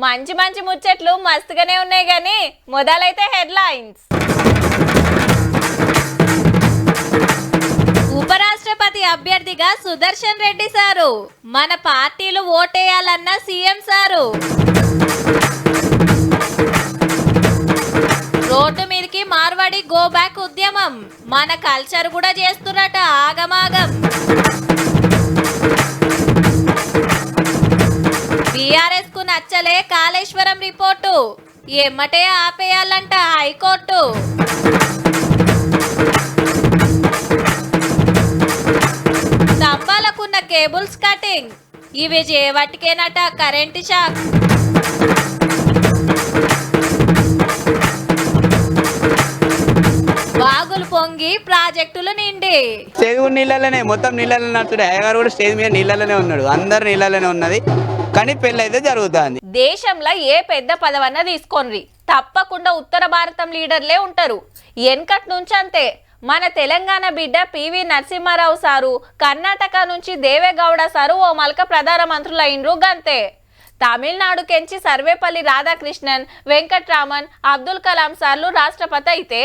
మంచి మంచి ముచ్చట్లు మస్తుగానే ఉన్నాయి గానీ మొదలైతే హెడ్లైన్స్. ఉపరాష్ట్రపతి అభ్యర్థిగా సుదర్శన్ రెడ్డి సారు, మన పార్టీలు ఓటేయాలన్న సీఎం సారు. రోడ్డు మీదకి మార్వాడి గో బ్యాక్ ఉద్యమం, మన కల్చర్ కూడా చేస్తున్నట ఆగమాగం. బీఆర్ఎస్ కు నచ్చలే కాళేశ్వరం రిపోర్టు, ఎమ్మటే ఆపేయాలంట హైకోర్టు. స్తంభాలకున్న కేబుల్స్ కటింగ్, ఇవి చేవట్కేనట కరెంటు షాక్. బాగులు పొంగి ప్రాజెక్టులు నిండి స్టేజ్ కూడా నీళ్ళలోనే, మొత్తం నీళ్ళలో నడుచుడే. అయ్యగారు కూడా స్టేజ్ మీద నీళ్ళలోనే ఉన్నాడు, అందరు నీళ్ళలోనే ఉన్నది. కానీ పెళ్ళి అయితే జరుగుతుంది. దేశంలో ఏ పెద్ద పదవన్నా తీసుకోండి, తప్పకుండా ఉత్తర భారతం లీడర్లే ఉంటారు. వెనకటి నుంచి అంతే. మన తెలంగాణ బిడ్డ పివి నరసింహారావు సారు, కర్ణాటక నుంచి దేవేగౌడ సారు ఓ మల్క ప్రధానమంత్రులు అయినరు గంతే. తమిళనాడు కెంచి సర్వేపల్లి రాధాకృష్ణన్, వెంకట్రామన్, అబ్దుల్ కలాం సార్లు రాష్ట్రపతి అయితే,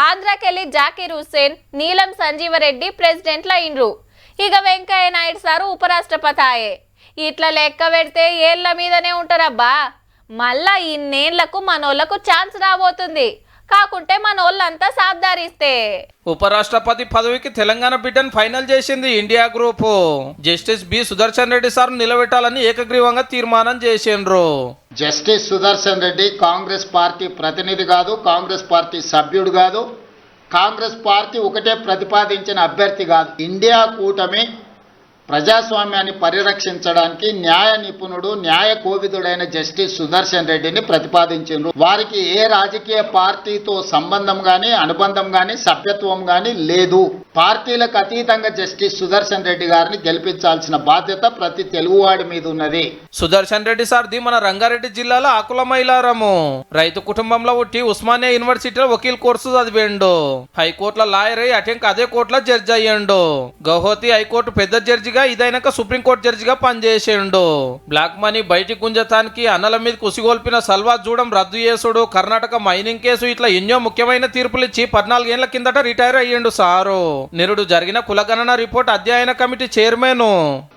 ఆంధ్రాకెళ్ళి జాకీర్ హుస్సేన్, నీలం సంజీవరెడ్డి ప్రెసిడెంట్లు అయినరు. ఇక వెంకయ్య నాయుడు సారు ఉపరాష్ట్రపతి ఆయే. ఇట్లా లెక్క పెడితే ఏళ్ల మీదనే ఉంటారబ్బా. మళ్ళా ఇన్నేళ్లకు మనోళ్లకు ఛాన్స్ రాబోతుంది. కాకుంటే మనోళ్ళంతా సాబ్దారిస్తే. ఉపరాష్ట్రపతి పదవికి తెలంగాణ బిడ్డను ఫైనల్ చేసింది India group. Justice B Sudarshan Reddy sir నిలబెట్టాలని ఏకగ్రీవంగా తీర్మానం చేసిండ్రు. జస్టిస్ సుదర్శన్ రెడ్డి కాంగ్రెస్ పార్టీ ప్రతినిధి కాదు, కాంగ్రెస్ పార్టీ సభ్యుడు కాదు, కాంగ్రెస్ పార్టీ ఒకటే ప్రతిపాదించిన అభ్యర్థి కాదు. ఇండియా కూటమి ప్రజాస్వామ్యాన్ని పరిరక్షించడానికి న్యాయ నిపుణుడు, న్యాయ కోవిదుడైన జస్టిస్ సుదర్శన్ రెడ్డిని ప్రతిపాదించారు. వారికి ఏ రాజకీయ పార్టీతో సంబంధం కానీ, అనుబంధం కానీ, సభ్యత్వం కానీ లేదు. పార్టీలకు అతీతంగా జస్టిస్ సుదర్శన్ రెడ్డి గారిని గెలిపించాల్సిన బాధ్యత ప్రతి తెలుగువాడి మీద ఉన్నది. సుదర్శన్ రెడ్డి సార్ది మన రంగారెడ్డి జిల్లాలో ఆకుల మైలారము. రైతు కుటుంబంలో పుట్టి ఉస్మానియా యూనివర్సిటీలో వకీల్ కోర్సు చదివిండు. హైకోర్టులో లాయర్ అయి అటెంక్ అదే కోర్టులో జడ్జి అయ్యిండు. గౌహతి హైకోర్టు పెద్ద జడ్జిగా, ఇదైనాక సుప్రీంకోర్టు జడ్జిగా పనిచేసిండు. బ్లాక్ మనీ బయటికి గుంజతానికి, అన్నల మీద కుసిగొల్పిన సల్వా జూడం రద్దు చేసుడు, కర్ణాటక మైనింగ్ కేసు, ఇట్లా ఎన్నో ముఖ్యమైన తీర్పులు ఇచ్చి 14 ఏళ్ల కిందట రిటైర్ అయ్యిండు సారు. నిరుడు జరిగిన కులగణన రిపోర్ట్ అధ్యయన కమిటీ చైర్మన్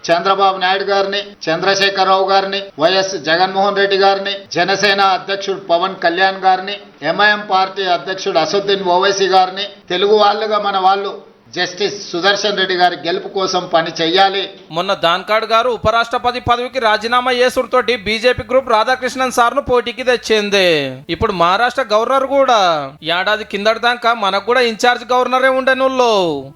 చంద్రబాబు నాయుడు గారిని, చంద్రశేఖరరావు గారిని, వైఎస్ జగన్మోహన్ రెడ్డి గారిని, జనసేన అధ్యక్షుడు పవన్ కళ్యాణ్ గారిని, ఎంఐఎం పార్టీ అధ్యక్షుడు అసదుద్దీన్ ఓవైసీ గారిని, తెలుగు వాళ్ళుగా మన వాళ్ళు జస్టిస్ సుదర్శన్ రెడ్డి గారి గెలుపు కోసం పని చెయ్యాలి. మొన్న దాన్కాడ్ గారు ఉపరాష్ట్రపతి పదవికి రాజీనామా చేసుడుతోటి బీజేపీ గ్రూప్ రాధాకృష్ణన్ సార్ను పోటీకి తెచ్చింది. ఇప్పుడు మహారాష్ట్ర గవర్నర్ కూడా ఏడాది కిందటి దాకా మనకు కూడా ఇన్ఛార్జ్ గవర్నరే ఉండేనోళ్ళు.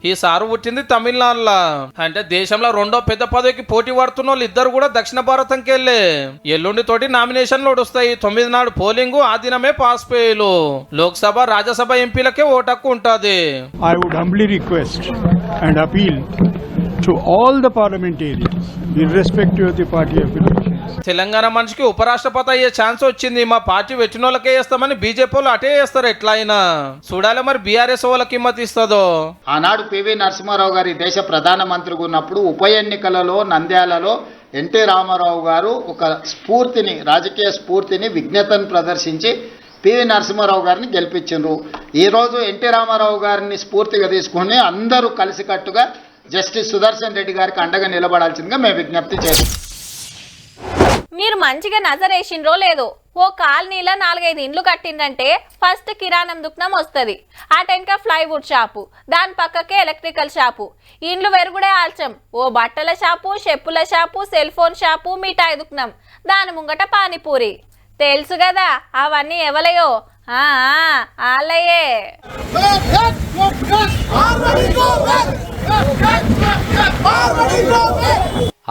ఈ సారు పుట్టింది తమిళనాడులో. అంటే దేశంలో రెండో పెద్ద పదవికి పోటీ పడుతున్న వాళ్ళు ఇద్దరు కూడా దక్షిణ భారతంకి వెళ్ళే. ఎల్లుండి తోటి నామినేషన్లు వస్తాయి. 9 నాడు పోలింగ్, ఆ దినమే పాస్ పేలు. లోక్సభ, రాజ్యసభ ఎంపీలకే ఓటక్కు ఉంటది. I would humbly request and appeal to all the parliamentarians, irrespective of the party affiliation. Telangana మనిషికి ఉపరాష్ట్రపతి అయ్యే ఛాన్స్ వచ్చింది. మా పార్టీ వెట్టినోళ్ళకే వేస్తామని బీజేపీ వాళ్ళు అటే వేస్తారు. ఎట్లయినా చూడాలి మరి బీఆర్ఎస్ వాళ్ళకి కిమ్మతి ఇస్తుందో. ఆనాడు పివి నరసింహారావు గారి దేశ ప్రధానమంత్రిగా ఉన్నప్పుడు ఉప ఎన్నికలలో నంద్యాలలో ఎన్టీ రామారావు గారు ఒక స్ఫూర్తిని, రాజకీయ స్ఫూర్తిని, విజ్ఞతను ప్రదర్శించి పివి నరసింహారావు గారిని గెలిపించారు. ఈరోజు ఎన్టీ రామారావు గారిని స్ఫూర్తిగా తీసుకుని అందరూ కలిసికట్టుగా జస్టిస్ సుదర్శన్ రెడ్డి గారికి అండగా నిలబడాల్సిందిగా మేము విజ్ఞప్తి చేస్తాం. మీరు మంచిగా నజరేసిండ్రో లేదో, ఓ కాలనీలో 4-5 ఇండ్లు కట్టిందంటే ఫస్ట్ కిరాణం దుకాణం వస్తుంది, ఆ టెన్క ఫ్లైవుడ్ షాపు, దాని పక్కకే ఎలక్ట్రికల్ షాపు, ఇండ్లు వెరుగుడే ఆల్చం, ఓ బట్టల షాపు, చెప్పుల షాపు, సెల్ ఫోన్ షాపు, మిఠాయి దుకాణం, దాని ముంగట పానీపూరి. తెలుసు కదా అవన్నీ ఎవలయో? ఆలయే.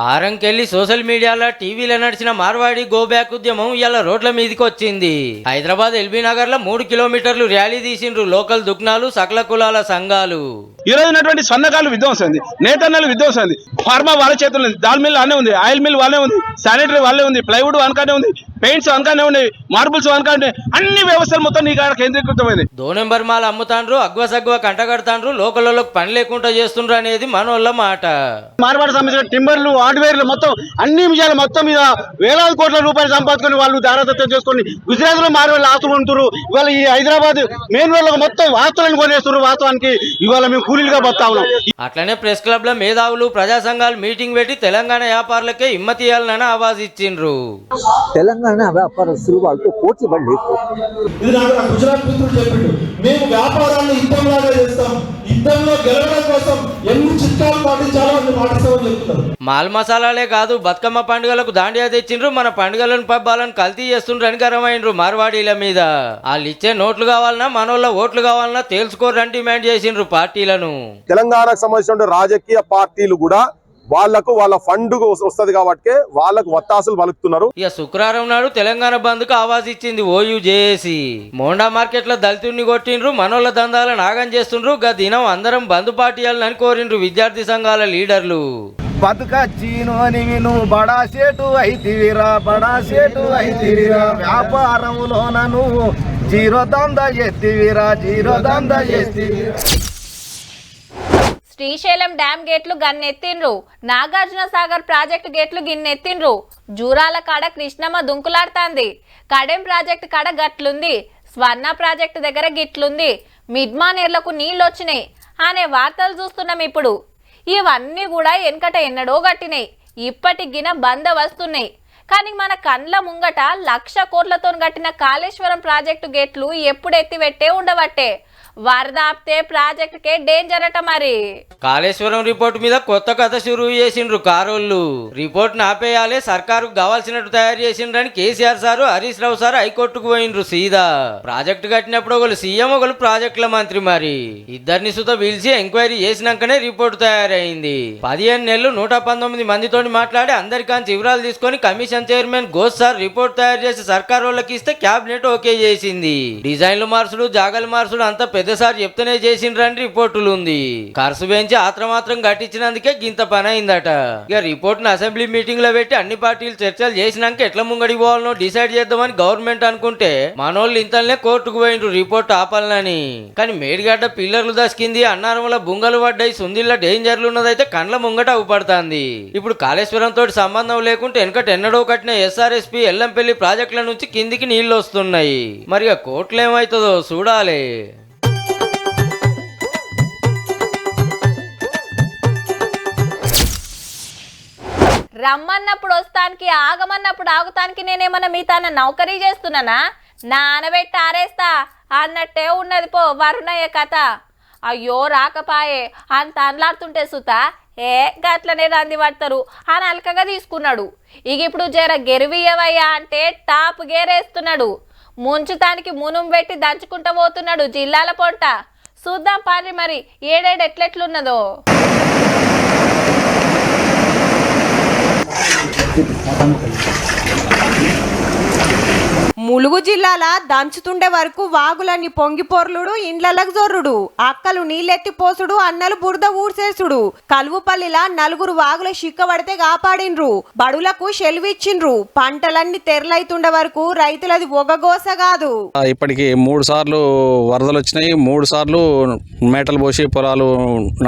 ఆరంకెళ్ళి సోషల్ మీడియాలో, టీవీలో నడిచిన మార్వాడి గో బ్యాక్ ఉద్యమం ఇలా రోడ్ల మీదకి వచ్చింది. హైదరాబాద్ ఎల్బీ నగర్ లో 3 కిలోమీటర్లు ర్యాలీ తీసిండ్రు లోకల్ దుకాణాలు, సకల కులాల సంఘాలు. ఈ రోజు ఉన్నటువంటి సన్నకాలు విధ్వంసం ఉంది, నేతన్నలు విధ్వంసం ఉంది, ఫార్మా వాళ్ళ చేతుల్లో ఉంది, దాల్ మిల్ వాళ్ళే ఉంది, ఆయిల్ మిల్ వాళ్ళే ఉంది, శానిటరీ వాళ్ళే ఉంది, ప్లైవుడ్ వనకానే ఉంది, పెయింట్స్ అనగానే ఉన్నాయి, మార్బుల్స్ అనగానే అన్ని వ్యవస్థలు మొత్తం నీ కాడ కేంద్రీకృతమైంది. 2 నెంబర్ మాల అమ్ముతాండ్రు, అగ్వసగ్వ కంటగడతాండ్రు, లోకల్లోకి పని లేకుండా చేస్తుండ్రు అనేది మనోళ్ళ మాట. మార్వాడి సంబంధించిన టింబర్లు, హార్డ్వేర్లు మొత్తం అన్ని విషయాలు మొత్తం మీద వేలాది కోట్ల రూపాయలు సంపాదించుకొని వాళ్ళు దారాదత్తం చేసుకొని గుజరాత్ లో మార్వాడి ఆస్తులు ఉంటున్నారు. ఇవాళ ఈ హైదరాబాద్ మెయిన్ రోడ్ లో మొత్తం ఆస్తులను కొనేస్తున్నారు. వాస్తవానికి ఇవాళ మేము కూలీలుగా బతా ఉన్నాం. అట్లనే ప్రెస్ క్లబ్ లో మేధావులు, ప్రజా సంఘాలు మీటింగ్ పెట్టి తెలంగాణ వ్యాపారులకే హిమ్మతి ఇవ్వాలని ఆవాజ్ ఇచ్చిండ్రు. తెలంగాణ వ్యాపారస్తులు వాళ్ళతో పోటీ పడలేదు. ఇది నాకు గుజరాత్ మిత్రుడు చెప్పిండు, మేము వ్యాపారాన్ని యుద్ధంలాగా చేస్తాం, యుద్ధంలో గెలవడం కోసం ఎన్ని చిట్కాలు పాటించాలో అన్ని పాటిస్తామని చెప్తున్నారు. మాల్ మసాలాలే కాదు, బతుకమ్మ పండుగలకు దాండియా తెచ్చిండ్రు, మన పండుగలను పబ్బాలను కల్తీ చేస్తుండ్రు అని గరమైండ్రు మార్వాడీల మీద. వాళ్ళు ఇచ్చే నోట్లు కావాలన్నా మనోళ్ళ ఓట్లు కావాలన్నా తేల్చుకోరని డిమాండ్ చేసిండ్రు పార్టీలను. తెలంగాణకు సంబంధించిన రాజకీయ పార్టీలు కూడా వాళ్లకు వాళ్ళ ఫండ్ వస్తుంది కాబట్టి వాళ్ళకు వత్తాసులు పలుకుతున్నారు. ఇక శుక్రవారం నాడు తెలంగాణ బంద్ కు ఆవాజ్ ఇచ్చింది ఓయూజేఏసీ. మోండా మార్కెట్ లో దళితుడిని కొట్టిండ్రు, మనోళ్ళ దందాలను నాగం చేస్తుండ్రు. గా దినం అందరం బంద్ పార్టీయాలని కోరిండ్రు విద్యార్థి సంఘాల లీడర్లు. బతుకచ్చీను అని విను బడా సేటు అయితివిరా, బడా సేటు అయితివిరా, వ్యాపారంలోన నువ్వు జీరో దంద ఎత్తివిరా, జీరో దంద ఎత్తివిరా. శ్రీశైలం డ్యామ్ గేట్లు గన్నెత్తిండ్రు, నాగార్జున సాగర్ ప్రాజెక్టు గేట్లు గిన్నెత్తిండ్రు, జూరాల కాడ కృష్ణమ్మ దుంకులాడుతాంది, కడెం ప్రాజెక్టు కాడ గట్లుంది, స్వర్ణ ప్రాజెక్టు దగ్గర గిట్లుంది, మిడ్మానేర్లకు నీళ్ళు వచ్చినాయి అనే వార్తలు చూస్తున్నాం ఇప్పుడు. ఇవన్నీ కూడా వెనకట ఎన్నడో గట్టినాయి, ఇప్పటికిన బంద వస్తున్నాయి. కానీ మన కండ్ల ముంగట 1,00,000 కోట్లతో కట్టిన కాళేశ్వరం ప్రాజెక్టు గేట్లు ఎప్పుడు ఎత్తిపెట్టే ఉండబట్టే. వరద ఆపితే ప్రాజెక్టుకే డేంజర్ అట. మరి కాళేశ్వరం రిపోర్ట్ మీద కొత్త కథ షురూ చేసిండ్రు కారోళ్ళు. రిపోర్ట్ ఆపేయాలి, సర్కారుకు కావాల్సినట్టు తయారు చేసిండ్రని కేసీఆర్ సారు, హరీష్ రావు సారు హైకోర్టుకు పోయిండ్రు సీదా. ప్రాజెక్టు కట్టినప్పుడు ఒకరు సీఎం, ఒకరు ప్రాజెక్టుల మంత్రి. మరి ఇద్దరిని సుత పిలిచి ఎంక్వైరీ చేసినాకనే రిపోర్టు తయారైంది. 15 నెలలు 119 మందితో మాట్లాడి అందరికాంచి వివరాలు తీసుకొని commission chairman Ghosh sir report తయారు చేసి సర్కార్ వాళ్ళకి ఇస్తే క్యాబినెట్ ఓకే చేసింది. డిజైన్లు మార్చుడు, జాగాలు మార్చుడు అంతా పెద్దసారి చెప్తూనే చేసిండ్రని రిపోర్టులు ఉంది. ఖర్చు పెంచి ఆత్రమాత్రం కట్టించినందుకే గింత పని అయిందట. ఇక రిపోర్ట్ ను అసెంబ్లీ మీటింగ్ లో పెట్టి అన్ని పార్టీలు చర్చలు చేసినాక ఎట్లా ముంగడి పోవాలనో డిసైడ్ చేద్దామని గవర్నమెంట్ అనుకుంటే మనోళ్ళు ఇంతనే కోర్టుకు పోయిండ్రు రిపోర్ట్ ఆపాలని. కానీ మేడిగడ్డ పిల్లర్లు దసికింది, అన్నారంలో బుంగలు పడ్డాయి, సుందిల్ల డేంజర్లు ఉన్నదైతే కండ్ల ముంగట అవుపడుతుంది. ఇప్పుడు కాళేశ్వరం తోటి సంబంధం లేకుంటే వెనకట ఎన్నడో కట్టిన ఎస్ఆర్ఎస్పీ ఎల్లంపల్లి ప్రాజెక్టుల నుంచి కిందికి నీళ్లు వస్తున్నాయి. మరి ఆ కోర్టులు ఏమవుతుందో చూడాలి. రమ్మన్నప్పుడు వస్తానికి, ఆగమన్నప్పుడు ఆగుతానికి నేనేమన్నా మీ తన నౌకరీ చేస్తున్నానా? నానబెట్టి ఆరేస్తా అన్నట్టే ఉన్నది పో వరుణయ్య కథ. అయ్యో రాకపాయే అంత అనలాడుతుంటే సుత గట్లనే రంది పడతారు అని అలకగా తీసుకున్నాడు. ఇక ఇప్పుడు జర గెరువియవయ్యా అంటే టాప్ గేరేస్తున్నాడు. ముంచుతానికి మునుం పెట్టి దంచుకుంటూ పోతున్నాడు జిల్లాల పొంట. చూద్దాం పారి మరి ఏడేడు ఎట్లెట్లున్నదో. ములుగు జిల్లాల దంచుతుండే వరకు వాగులన్నీ పొంగిపోర్లుడు, ఇండ్లకు జొర్రుడు, అక్కలు నీళ్ళెత్తి పోసుడు, అన్నలు బురద ఊడ్సేసుడు. కలువుపల్లిలా 4 వాగుల చిక్కబడితే కాపాడిండ్రు, బడులకు సెలవిచ్చిండ్రు. పంటలన్నీ తెరలైతుండే వరకు రైతులది ఒగగోస కాదు. ఇప్పటికి 3 సార్లు వరదలు వచ్చినాయి, 3 సార్లు మేటలు పోసి పొలాలు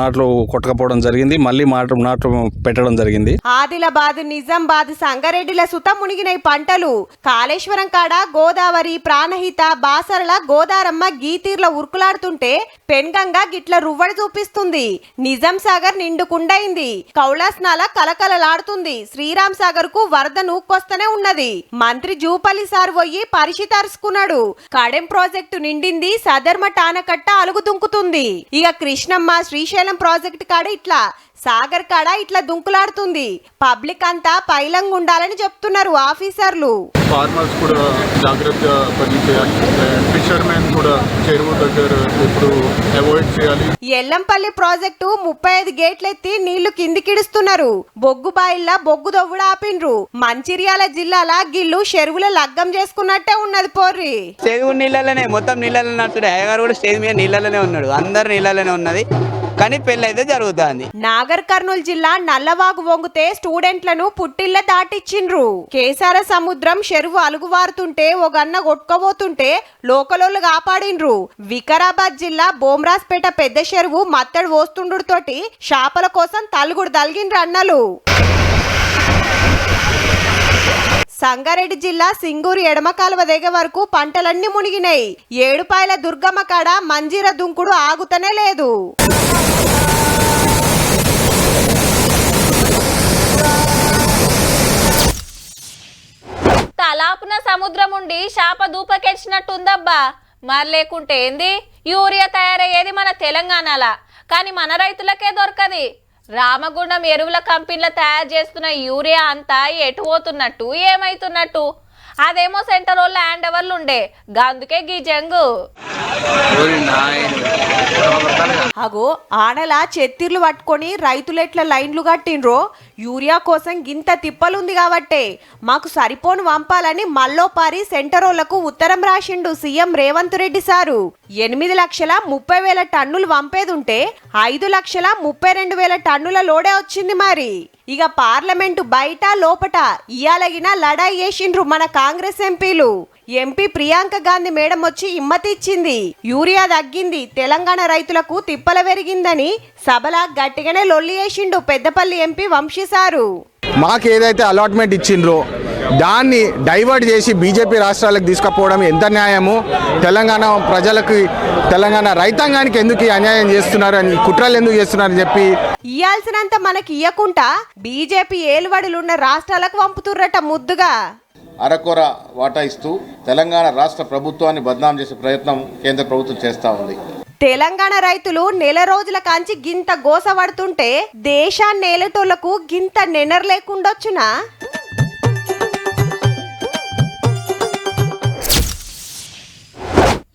నాట్లు కొట్టకపోవడం జరిగింది, మళ్ళీ నాట్లు పెట్టడం జరిగింది. ఆదిలాబాద్, నిజామాబాద్, సంగారెడ్డిల సుత మునిగినాయి పంటలు. కాళేశ్వరం కాడ గోదావరి, ప్రాణహిత, బాసరల గోదారమ్మ గీతీర్ల ఉరుకులాడుతుంటే పెన్గంగా గిట్ల రువ్వడి చూపిస్తుంది. నిజాం సాగర్ నిండుకుండైంది, కౌలాస్నాల కలకలలాడుతుంది. శ్రీరామ్ సాగర్ కు వరద నూక్కొస్తనే ఉన్నది. మంత్రి జూపల్లి సార్ పోయి పరిశీతరుచుకున్నాడు. కడెం ప్రాజెక్టు నిండింది, సదర్మ టానకట్ట అలుగు దుంకుతుంది. ఇక కృష్ణమ్మ శ్రీశైలం ప్రాజెక్టు కాడ ఇట్లా, సాగర్ కాడ ఇట్లా దుంకులాడుతుంది. పబ్లిక్ అంతా పైలంగా ఉండాలని చెప్తున్నారు ఆఫీసర్లు. ఫార్మర్స్ కూడా జాగ్రత్తగా పని చేయాలి, ఫిషర్మెన్ కూడా చెరువు దగ్గర ఇప్పుడు అవాయిడ్ చేయాలి. ఎల్లంపల్లి ప్రాజెక్టు 35 గేట్లెత్తి నీళ్లు కిందికిడుస్తున్నారు. బొగ్గు బాయిల్లా బొగ్గు దొవ్వుడు ఆపిండ్రు. మంచిర్యాల జిల్లాల గిల్లు చెరువుల లగ్గం చేసుకున్నట్టే ఉన్నది పోర్రి. చెరువు నీళ్ళలోనే మొత్తం నీళ్ళలో నడుచుడు. అయ్యగారు కూడా స్టేజ్ మీద నీళ్ళలోనే ఉన్నాడు, అందరు నీళ్ళలోనే ఉన్నది. కానీ పెళ్ళి అయితే జరుగుతుంది. నాగర్ కర్నూలు జిల్లా నల్లవాగు వంగుతే స్టూడెంట్లను పుట్టిళ్ళ దాటిచ్చిండ్రు. కేసార సముద్రం చెరువు అలుగువారుతుంటే ఒక కొట్టుకోబోతుంటే లోకలోళ్ళు కాపాడిండ్రు. వికారాబాద్ జిల్లా బోమ్రాస్పేట పెద్ద చెరువు మత్తడి పోస్తుండుతోటి చేపల కోసం తలుగుడు తలిగిండ్రు అన్నలు. సంగారెడ్డి జిల్లా సింగూరు ఎడమ కాలువ దగ్గర వరకు పంటలన్నీ మునిగినాయి. ఏడుపాయల దుర్గమ్మ కాడ మంజీర దుంకుడు ఆగుతనే లేదు. తలాపున సముద్రం ఉండి శాప దూపకెచ్చినట్టుందబ్బా. మరి లేకుంటే ఏంది? యూరియా తయారయ్యేది మన తెలంగాణలా, కానీ మన రైతులకే దొరకది. రామగుండం ఎరువుల కంపెనీలు తయారు చేస్తున్న యూరియా అంతా ఎటు పోతున్నట్టు, ఏమైతున్నట్టు? అదేమో సెంటర్ వాళ్ళు హ్యాండ్ ఓవర్లు ఉండే, గందుకే గీ జంగు. అగో ఆడల చెత్తిర్లు పట్టుకొని రైతులెట్ల లైన్లు కట్టిండ్రో. యూరియా కోసం గింత తిప్పలుంది కాబట్టే మాకు సరిపోను పంపాలని మల్లోపారి సెంటరోళ్లకు ఉత్తరం రాసిండు సీఎం రేవంత్ రెడ్డి సారు. 8,30,000 టన్నులు పంపేదుంటే 5,32,000 టన్నుల లోడే వచ్చింది. మరి ఇక పార్లమెంటు బయట లోపట ఇయాలగిన లడాయి చేసిండ్రు మన కాంగ్రెస్ ఎంపీలు. ఎంపీ ప్రియాంక గాంధీ మేడం వచ్చి ఇమ్మతి ఇచ్చింది. యూరియా తగ్గింది, తెలంగాణ రైతులకు తిప్పల పెరిగిందని సభల గట్టిగానే లొల్లి చేసిండు పెద్దపల్లి ఎంపీ వంశీసారు. మాకు ఏదైతే అలాట్మెంట్ ఇచ్చిండ్రో దాన్ని డైవర్ట్ చేసి బీజేపీ రాష్ట్రాలకు తీసుకుపోవడం ఎంత న్యాయము? తెలంగాణ ప్రజలకు, తెలంగాణ రైతాంగానికి ఎందుకు ఈ అన్యాయం చేస్తున్నారు అని, కుట్రలు ఎందుకు చేస్తున్నారని చెప్పి ఇయ్యాల్సినంత మనకి ఇయ్యకుండా బీజేపీ ఏలుబడులున్న రాష్ట్రాలకు పంపుతుర్రట ముద్దుగా. అరకొర వాటా ఇస్తూ తెలంగాణ రాష్ట్ర ప్రభుత్వాన్ని బద్నాం చేసే ప్రయత్నం కేంద్ర ప్రభుత్వం చేస్తూ ఉంది. తెలంగాణ రైతులు నెల రోజుల కాంచి గింత గోస పడుతుంటే దేశాన్ని ఏలేటోళ్లకు గింత నెనర్ లేకుండొచ్చునా?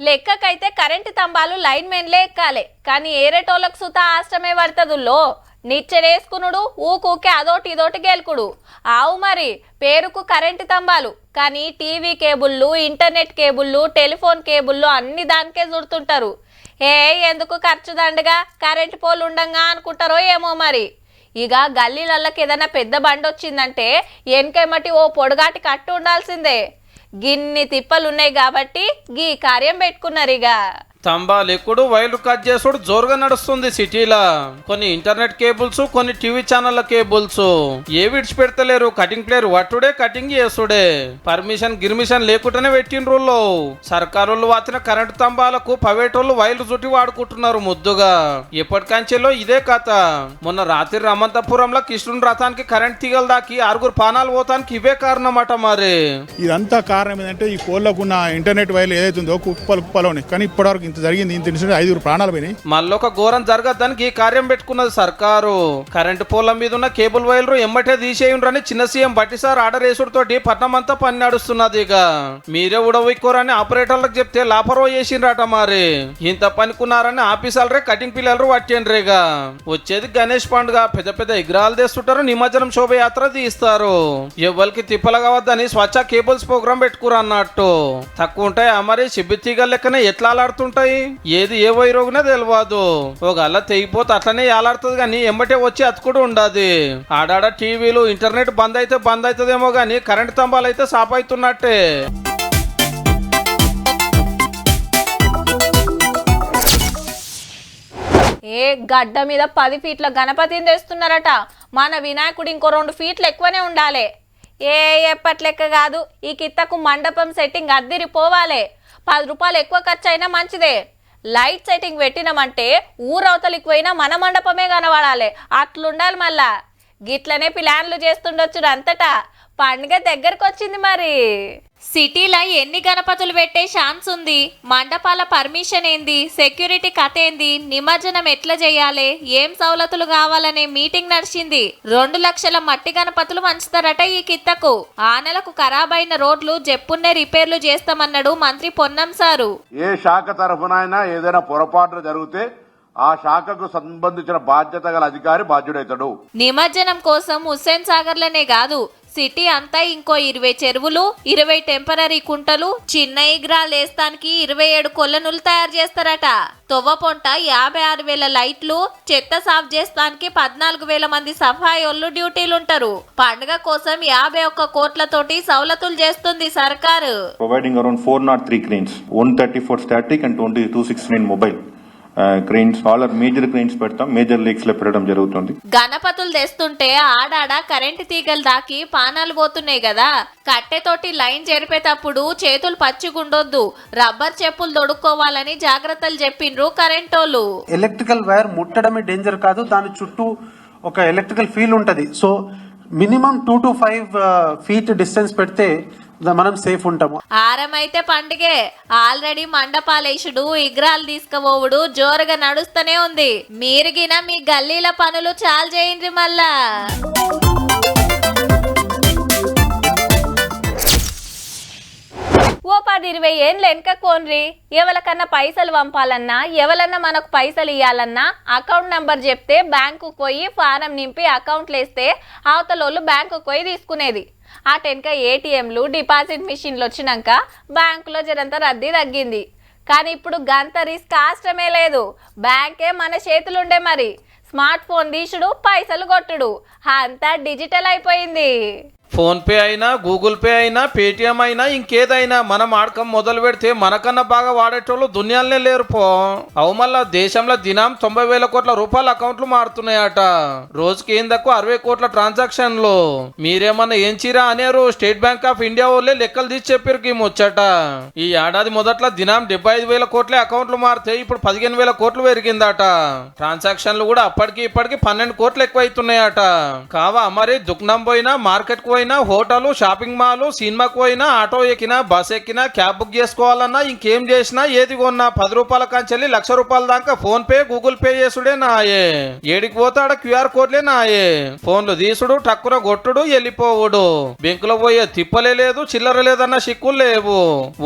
లెక్కకైతే కరెంటు తంబాలు లైన్ మెన్లే ఎక్కాలి, కానీ ఏరేటోళ్ళకు సుత ఆశ్రమే పడుతుందో. నిచ్చెనేసుకునుడు, ఊకూకే అదోటి ఇదోటి గెలుకుడు. ఆవు మరి పేరుకు కరెంటు తంబాలు, కానీ టీవీ కేబుళ్ళు, ఇంటర్నెట్ కేబుళ్ళు, టెలిఫోన్ కేబుళ్ళు అన్ని దానికే చుడుతుంటారు. ఎందుకు ఖర్చు దండగా, కరెంటు పోలు ఉండంగా అనుకుంటారో ఏమో మరి. ఇక గల్లీలకి ఏదైనా పెద్ద బండి వచ్చిందంటే వెనకేమటి ఓ పొడుగాటి కట్టు ఉండాల్సిందే. గిన్ని తిప్పలున్నాయి కాబట్టి గీ కార్యం పెట్టుకున్నారు. ఇక తంబాలెక్కుడు, వైర్లు కట్ చేసుడు జోరుగా నడుస్తుంది సిటీలా. కొన్ని ఇంటర్నెట్ కేబుల్స్, కొన్ని టీవీ ఛానళ్ల కేబుల్స్ ఏ విడిచి పెడతలేరు. కటింగ్ ప్లేయర్ వట్టుడే, కటింగ్ చేసుడే. పర్మిషన్ గిర్మిషన్ లేకుండానే పెట్టిండ్రు. సర్కారోళ్ళు వాచిన కరెంటు తంబాలకు ప్రైవేటోళ్ళు వైర్లు చుట్టి వాడుకుంటున్నారు ముద్దుగా. ఎప్పటికంచెలో ఇదే కథ. మొన్న రాత్రి రమంతపురంలో కృష్ణుని రథానికి కరెంట్ తీగలు దాకి 6 ప్రాణాలు పోతానికి ఇవే కారణమట. మరి ఇదంతా కారణం ఏంటంటే ఈ కోళ్ళకున్న ఇంటర్నెట్ వైర్లు ఏదైతుందో కుప్పలు ఉన్నాయి, కానీ ఇప్పటివరకు ఇంత జరిగింది. ఇంత ఇన్సిడెంట్ 5 ప్రాణాలు పోయినాయి. మళ్ళొక ఘోరం జరగద్దానికి ఈ కార్యం పెట్టుకున్నది సర్కారు. కరెంటు పోల్ల మీద ఉన్న కేబుల్ వైర్లు ఎమ్మటే తీసేయుండ్రని చిన్న సీఎం బట్టిసార్ ఆర్డర్ వేసుడుతోటి పట్నం అంతా పని నడుస్తున్నది. ఇక మీరే ఉడవిక్కోరని ఆపరేటర్లకు చెప్తే లాపరో చేసిండ్రట. మరి ఇంత పనికున్నారని ఆఫీసర్లే కటింగ్ పిల్లలు పట్టిండ్రు. ఇక వచ్చేది గణేష్ పండుగ, పెద్ద పెద్ద విగ్రహాలు తెస్తుంటారు, నిమజ్జనం శోభయాత్ర తీస్తారు. ఎవ్వరికి తిప్పలు కావద్దని స్వచ్ఛ కేబుల్స్ ప్రోగ్రామ్ పెట్టుకురు అన్నట్టు. తక్కువ ఉంటాయి మరి సిబ్బి తీగల లెక్కనే ఎట్లా ఆలాడుతుంటాయి. ఏది ఏ వైరోగునే తెలియదు. ఒక అల్ల తెగిపోతే అట్లనే ఏలాడుతుంది, కానీ ఎమ్మటే వచ్చి అతుకుడు ఉండదు. ఆడాడ టీవీలు ఇంటర్నెట్ బంద్ అవుతుందేమో గానీ కరెంట్ స్తంభాలు అయితే సాప్ అవుతున్నట్టే. ఏ గడ్డ మీద 10 ఫీట్ల గణపతిని తెస్తున్నారట. మన వినాయకుడు ఇంకో 2 ఫీట్లు ఎక్కువనే ఉండాలి. ఎప్పట్లెక్క కాదు, ఈ కిత్తకు మండపం సెట్టింగ్ అద్దిరిపోవాలి. 10 రూపాయలు ఎక్కువ ఖర్చు అయినా మంచిదే. లైట్ సెట్టింగ్ పెట్టినామంటే ఊరవతలికి పోయినా మన మండపమే కనబడాలి, అట్లుండాలి. మళ్ళా గిట్లనే ప్లాన్లు చేస్తుండొచ్చు అంతటా. పండుగ దగ్గరకు వచ్చింది. మరి సిటీలో ఎన్ని గణపతులు పెట్టే ఛాన్స్ ఉంది? మండపాల పర్మిషన్ ఏంది? సెక్యూరిటీ కథ ఏంది? నిమజ్జనం ఎట్లా చేయాలి? ఏం సౌలతులు కావాలనే మీటింగ్ నడిచింది. 2 లక్షల మట్టి గణపతులు మంచుతారట ఈ కిత్తకు. ఆ నెలకు ఖరాబైన రోడ్లు జెప్పున్నే రిపేర్లు చేస్తామన్నాడు మంత్రి పొన్నం సారు. ఏ శాఖ తరఫునైనా ఏదైనా పొరపాట్లు జరిగితే ఆ శాఖకు సంబంధించిన బాధ్యత గల అధికారి బాధ్యుడైతాడు. నిమజ్జనం కోసం హుస్సేన్ సాగర్లనే కాదు సిటీ అంతా ఇంకో 20 చెరువులు, 20 టెంపరరీ కుంటలు, చిన్న ఇగ్రాలు వేస్తానికి 27 కొలనులు తయారు చేస్తారట. తొవ్వపొంట 56,000 లైట్లు, చెత్త సాఫ్ చేస్తానికి 14,000 మంది సఫాయోళ్ళు డ్యూటీలుంటారు. పండుగ కోసం 51 కోట్లతోటి సౌలతులు చేస్తుంది సర్కారు. Providing around 403 cranes, 134 static and 269 mobile. Cranes all are major cranes పెడతాం, మేజర్ లేక్స్ లో పెట్టడం జరుగుతుంది. గణపతులు తెస్తుంటే ఆడాడ కరెంటు తీగలు దాకి పానాలు పోతున్నాయి కదా. కట్టెతోటి లైన్ జరిపేటప్పుడు చేతులు పచ్చిగుండొద్దు, రబ్బర్ చెప్పులు దొడుక్కోవాలని జాగ్రత్తలు చెప్పిండ్రు కరెంటోళ్ళు. ఎలక్ట్రికల్ వైర్ ముట్టడమే డేంజర్ కాదు, దాని చుట్టూ ఒక ఎలక్ట్రికల్ ఫీల్డ్ ఉంటది. So minimum 2 to 5 feet distance పెడితే మనం సేఫ్ ఉంటాము. ఆరమైతే పండుగే. ఆల్రెడీ మండపాలేసుడు, ఇగ్రాలు తీసుకుపోవుడు జోరుగా నడుస్తూనే ఉంది. మీరుగిన మీ గల్లీల పనులు చాలు చేయండి మళ్ళా. ఓ 10-20 ఏండ్లు వెనక కోన్రి. ఎవరికన్నా పైసలు పంపాలన్నా, ఎవరన్నా మనకు పైసలు ఇవ్వాలన్నా అకౌంట్ నంబర్ చెప్తే బ్యాంకుకు పోయి ఫారం నింపి అకౌంట్లు వేస్తే అవతలోళ్ళు బ్యాంకుకు పోయి తీసుకునేది. ఆ టెన్క ఏటీఎంలు, డిపాజిట్ మిషన్లు వచ్చినాక బ్యాంకులో జరంత రద్దీ తగ్గింది. కానీ ఇప్పుడు గంత రిస్క్ ఆశ్రమే లేదు. బ్యాంకే మన చేతులుండే. మరి స్మార్ట్ ఫోన్ తీసుడు, పైసలు కొట్టుడు అంతా డిజిటల్ అయిపోయింది. ఫోన్ పే అయినా, గూగుల్ పే అయినా, పేటిఎం అయినా, ఇంకేదైనా మనం ఆడకం మొదలు పెడితే మనకన్నా బాగా వాడేటోళ్ళు దునియాలనే లేరు పో. అవు మళ్ళా దేశంలో దినం 90,000 కోట్ల రూపాయల అకౌంట్లు మారుతున్నాయట. రోజుకి ఏందకు 60 కోట్ల ట్రాన్సాక్షన్లు. మీరేమన్నా ఏం చీరా అనేరు. స్టేట్ బ్యాంక్ ఆఫ్ ఇండియా వాళ్ళే లెక్కలు తీసి చెప్పారు ఈ ముచ్చట. ఈ ఏడాది మొదట్లో దినం 75,000 కోట్ల అకౌంట్లు మారితే ఇప్పుడు 15,000 కోట్లు పెరిగిందట. ట్రాన్సాక్షన్లు కూడా అప్పటికి ఇప్పటికి 12 కోట్లు ఎక్కువ అవుతున్నాయట. కావా మరి దుకాణం పోయినా, మార్కెట్ కు హోటల్, షాపింగ్ మాల్, సినిమాకు పోయినా, ఆటో ఎక్కినా, బస్ ఎక్కినా, క్యాబ్ బుక్ చేసుకోవాలన్నా, ఇంకేం చేసినా, ఏది కొన్నా 10 రూపాయల కాంచెల్లి 1,00,000 రూపాయల దాకా ఫోన్ పే, గూగుల్ పే చేసుడే నాయే. ఏడికి పోతాడ QR కోడ్లే నాయే. ఫోన్లు తీసుడు, టక్కున కొట్టుడు, వెళ్ళిపోవుడు. బ్యాంకులో పోయే తిప్పలే లేదు, చిల్లర లేదన్న సిక్కులు లేవు.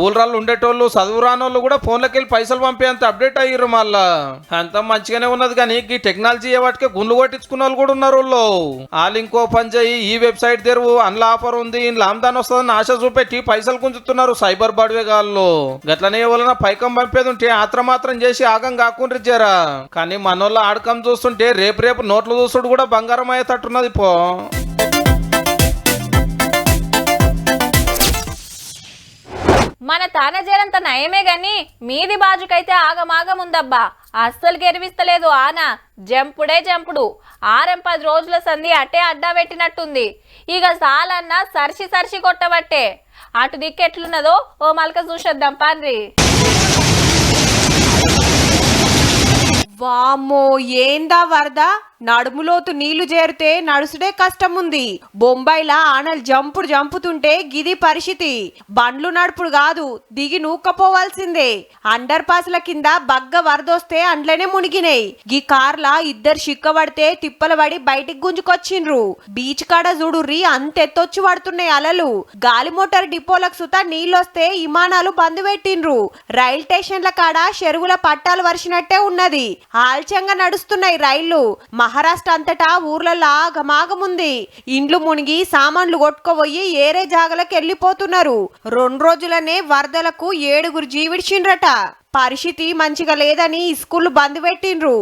ఊళ్ళల్లో ఉండేటోళ్ళు, చదువు రానోళ్ళు కూడా ఫోన్లకి వెళ్ళి పైసలు పంపేంత అప్డేట్ అయ్యారు. మళ్ళా అంత మంచిగానే ఉన్నది. కానీ ఈ టెక్నాలజీ వాటికి గుండ్లు కొట్టించుకున్న వాళ్ళు కూడా ఉన్నారు. వాళ్ళు ఇంకో పని చేయి, ఈ వెబ్సైట్ తెరువు, అందులో ఆఫర్ ఉంది, ఇందులో ఆమ్దాన్ వస్తుందని ఆశ చూపెట్టి పైసలు గుంజుతున్నారు సైబర్ బడివేగాళ్ళు. గట్లనే వలన పైకం పంపేది ఉంటే ఆత్రమాత్రం చేసి ఆగం కాకుండా జరా. కానీ మనోళ్ళ ఆడకం చూస్తుంటే రేపు నోట్లు చూస్తుడు కూడా బంగారం అయ్యేటట్టున్నది పో. మన తానజేరంత నయమే గాని మీది బాజుకైతే ఆగమాగం ఉందబ్బా. అస్సలు గెరివిస్తలేదు ఆన. జంపుడే జంపుడు. 6-10 రోజుల సంధి అట్టే అడ్డా పెట్టినట్టుంది. ఇక సాలన్నా సరిసి కొట్టబట్టే. అటు దిక్కెట్లున్నదో ఓ మలక చూసేద్దాం పాన్రి. వామ్మో, ఏందా వరద. నడుములోతు నీళ్లు చేరితే నడుసుడే కష్టం ఉంది. బొంబాయిలా ఆనలు జంపుతుంటే గిది పరిస్థితి. బండ్లు నడుపుడు కాదు, దిగి నూక్కపోవాల్సిందే. అండర్ పాస్ల కింద బగ్గ వరదొస్తే అండ్లనే మునిగినాయి. గీ కార్లా 2 చిక్కబడితే తిప్పల పడి బయటికి గుంజుకొచ్చిండ్రు. బీచ్ కాడ చూడుర్రి, అంతెత్తొచ్చి పడుతున్నాయి అలలు. గాలి మోటార్ డిపోలకు సుతా నీళ్ళొస్తే విమానాలు బంద్ పెట్టిండ్రు. రైల్ స్టేషన్ల కాడ చెరువుల పట్టాలు వరిసినట్టే ఉన్నది. ఆల్చంగా నడుస్తున్నాయి రైళ్లు. మహారాష్ట్ర అంతటా ఊర్లలో ఆగమాగముంది. ఇండ్లు మునిగి సామాన్లు కొట్టుకోబోయి ఏరే జాగలకు వెళ్ళిపోతున్నారు. 2 రోజులనే వరదలకు 7 జీవిడిచిండ్రట. పరిస్థితి మంచిగా లేదని స్కూల్ బంద్ పెట్టిండ్రు.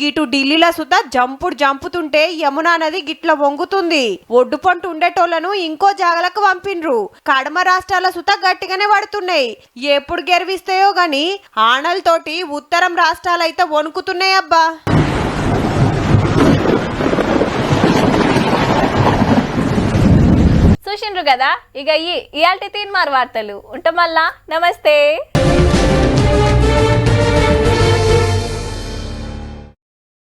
ఇటు ఢిల్లీలో సుతా జంపుతుంటే యమునా నది గిట్ల వంగుతుంది. ఒడ్డుపొంటు ఉండేటోళ్లను ఇంకో జాగలకు పంపిండ్రు. కడమ రాష్ట్రాల సుతా గట్టిగానే పడుతున్నాయి. ఎప్పుడు గెరివిస్తాయో గాని ఆనలతోటి ఉత్తరం రాష్ట్రాలైతే వణుకుతున్నాయి అబ్బా. చూసిండ్రు కదా. ఇక ఇయాల్టి తీన్మార్ వార్తలు ఉంటాం. మళ్ళా నమస్తే.